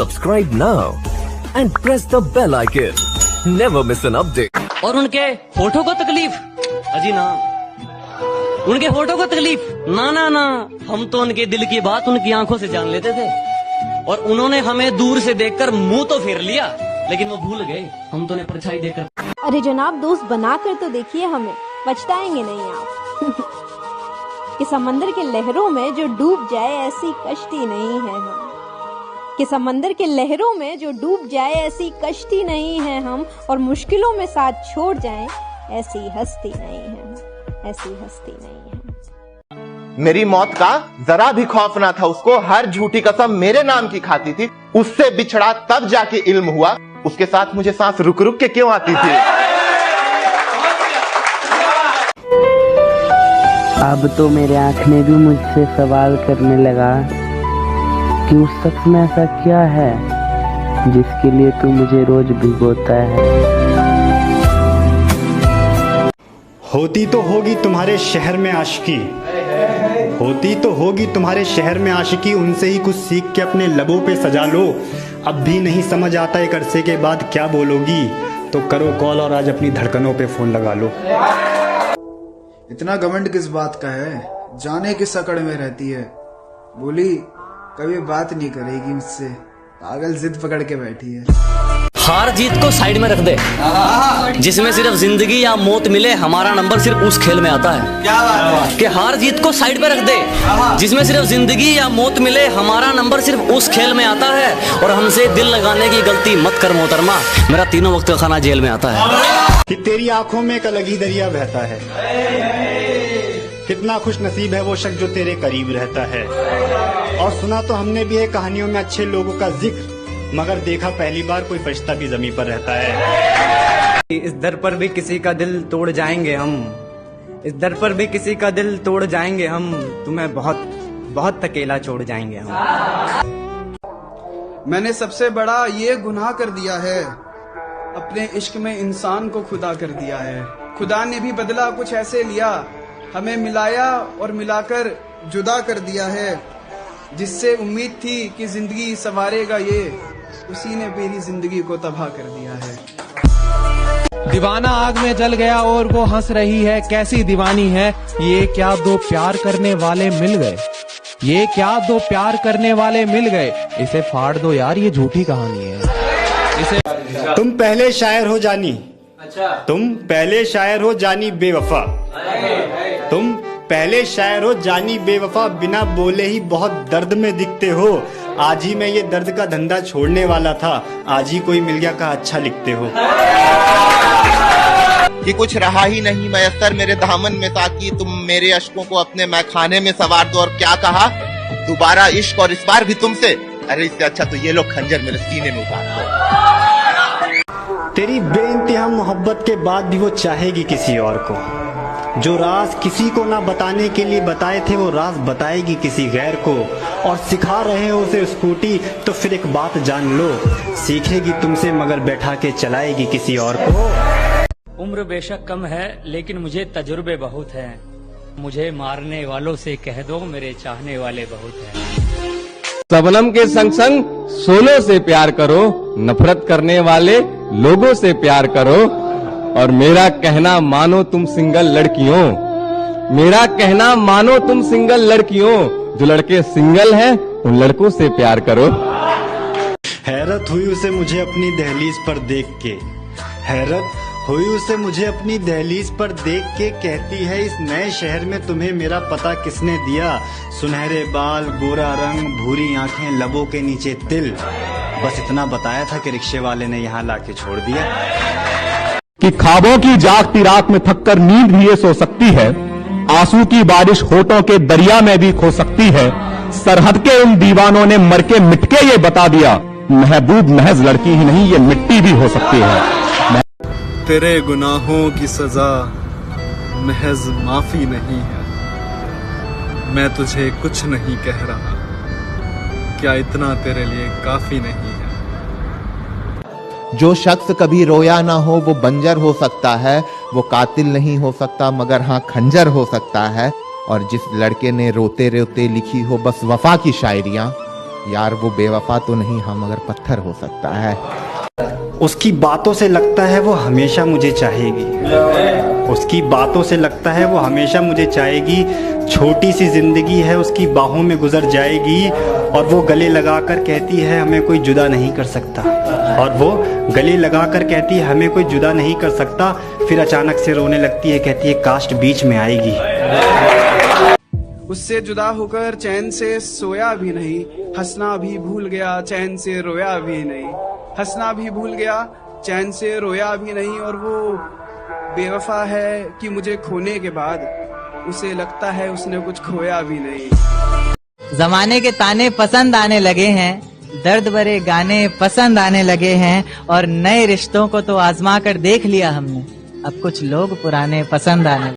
Subscribe now and press the bell icon. Never miss an update. और उनके होठों को तकलीफ? अजी ना, उनके होठों को तकलीफ? ना ना ना, हम तो उनके दिल की बात उनकी आंखों से जान लेते थे। और उन्होंने हमें दूर से देखकर मुंह तो फेर लिया, लेकिन वो भूल गए हम तो उन्हें परछाई देकर। अरे जनाब, दोस्त बनाकर तो देखिए हमें, पछताएंगे नहीं आप। कि समंदर के लहरों में जो डूब जाए ऐसी कश्ती नहीं है हम। कि समंदर के लहरों में जो डूब जाए ऐसी कश्ती नहीं है हम, और मुश्किलों में साथ छोड़ जाएं ऐसी हस्ती नहीं है हम, ऐसी हस्ती नहीं है। मेरी मौत का जरा भी खौफ ना था उसको, हर झूठी कसम मेरे नाम की खाती थी। उससे बिछड़ा तब जाके इल्म हुआ, उसके साथ मुझे सांस रुक रुक के क्यों आती थी। अब तो मेरे आँख ने भी मुझसे सवाल करने लगा कि उस शख्स में ऐसा क्या है जिसके लिए तू मुझे रोज भिगोता है। होती तो होगी तुम्हारे शहर में आशिकी, होती तो होगी तुम्हारे शहर में आशिकी, उनसे ही कुछ सीख के अपने लबों पे सजा लो। अब भी नहीं समझ आता एक अरसे के बाद क्या बोलोगी, तो करो कॉल और आज अपनी धड़कनों पे फोन लगा लो। इतना घमंड किस बात का है, जाने किस अकड़ में रहती है। बोली कभी बात नहीं करेगी मुझसे, पागल जिद पकड़ के बैठी है। हार जीत को साइड में रख दे, जिसमें सिर्फ जिंदगी या मौत मिले हमारा नंबर सिर्फ उस खेल में आता है। क्या बात है? कि हार जीत को साइड पे रख दे, जिसमें सिर्फ जिंदगी या मौत मिले हमारा नंबर सिर्फ उस खेल में आता है। और हमसे दिल लगाने की गलती मत कर मोहतरमा, मेरा तीनों वक्त का खाना जेल में आता है। कि तेरी आंखों में एक अलग ही दरिया बहता है, कितना खुश नसीब है वो शख्स जो तेरे करीब रहता है। और सुना तो हमने भी है कहानियों में अच्छे लोगों का जिक्र, मगर देखा पहली बार कोई फरिश्ता भी जमीन पर रहता है। इस दर पर भी किसी का दिल तोड़ जाएंगे हम, इस दर पर भी किसी का दिल तोड़ जाएंगे हम, तुम्हें बहुत बहुत अकेला छोड़ जाएंगे हम। मैंने सबसे बड़ा ये गुनाह कर दिया है, अपने इश्क में इंसान को खुदा कर दिया है। खुदा ने भी बदला कुछ ऐसे लिया, हमें मिलाया और मिलाकर जुदा कर दिया है। जिससे उम्मीद थी कि जिंदगी संवारेगा ये, उसी ने मेरी जिंदगी को तबाह कर दिया है। दीवाना आग में जल गया और वो हंस रही है, कैसी दीवानी है ये, क्या दो प्यार करने वाले मिल गए, ये क्या दो प्यार करने वाले मिल गए। इसे फाड़ दो यार, ये झूठी कहानी है। इसे तुम पहले शायर हो जानी, तुम पहले शायर हो जानी बेवफा, तुम पहले शायर हो जानी बेवफा, बिना बोले ही बहुत दर्द में दिखते हो। आज ही मैं ये दर्द का धंधा छोड़ने वाला था, आज ही कोई मिल गया कहा अच्छा लिखते हो। कि कुछ रहा ही नहीं मयस्सर मेरे दामन में, ताकि तुम मेरे अश्कों को अपने मैखाने में सवार दो। और क्या कहा, दोबारा इश्क और इस बार भी तुमसे, अरे इससे अच्छा तो ये लोग खंजर मेरे सीने में उतार दो। तेरी बेइंतहा मोहब्बत के बाद भी वो चाहेगी किसी और को, जो राज किसी को ना बताने के लिए बताए थे वो राज बताएगी किसी गैर को। और सिखा रहे हो उसे स्कूटी तो फिर एक बात जान लो, सीखेगी तुमसे मगर बैठा के चलाएगी किसी और को। उम्र बेशक कम है लेकिन मुझे तजुर्बे बहुत हैं, मुझे मारने वालों से कह दो मेरे चाहने वाले बहुत हैं। सबनम के संग संग सोलो से प्यार करो, नफरत करने वाले लोगों से प्यार करो। और मेरा कहना मानो तुम सिंगल लड़कियों, मेरा कहना मानो तुम सिंगल लड़कियों, जो लड़के सिंगल हैं उन लड़कों से प्यार करो। हैरत हुई उसे मुझे अपनी दहलीज पर देख के, हैरत हुई उसे मुझे अपनी दहलीज पर देख के, कहती है इस नए शहर में तुम्हें मेरा पता किसने दिया। सुनहरे बाल, गोरा रंग, भूरी आंखें, लबों के नीचे तिल, बस इतना बताया था कि रिक्शे वाले ने यहाँ लाके छोड़ दिया। कि ख्वाबों की जागती रात में थककर नींद भी ये सो सकती है, आंसू की बारिश होठों के दरिया में भी खो सकती है। सरहद के उन दीवानों ने मर के मिट के ये बता दिया, महबूब महज लड़की ही नहीं ये मिट्टी भी हो सकती है। तेरे गुनाहों की सजा महज माफी नहीं है, मैं तुझे कुछ नहीं कह रहा, क्या इतना तेरे लिए काफी नहीं है। जो शख्स कभी रोया ना हो वो बंजर हो सकता है, वो कातिल नहीं हो सकता मगर हाँ खंजर हो सकता है। और जिस लड़के ने रोते रोते लिखी हो बस वफा की शायरियां, यार वो बेवफा तो नहीं हम मगर पत्थर हो सकता है। उसकी बातों से लगता है वो हमेशा मुझे चाहेगी, उसकी बातों से लगता है वो हमेशा मुझे चाहेगी। छोटी सी जिंदगी है उसकी बाहों में गुजर जाएगी, और वो गले लगाकर कहती है हमें कोई जुदा नहीं कर सकता, और वो गले लगाकर कहती है हमें कोई जुदा नहीं कर सकता। फिर अचानक से रोने लगती है, कहती है काश बीच में आएगी। उससे जुदा होकर चैन से सोया भी नहीं, हंसना भी भूल गया चैन से रोया भी नहीं, हंसना भी भूल गया चैन से रोया भी नहीं। और वो बेवफा है कि मुझे खोने के बाद उसे लगता है उसने कुछ खोया भी नहीं। जमाने के ताने पसंद आने लगे हैं, दर्द भरे गाने पसंद आने लगे हैं, और नए रिश्तों को तो आजमा कर देख लिया हमने, अब कुछ लोग पुराने पसंद आने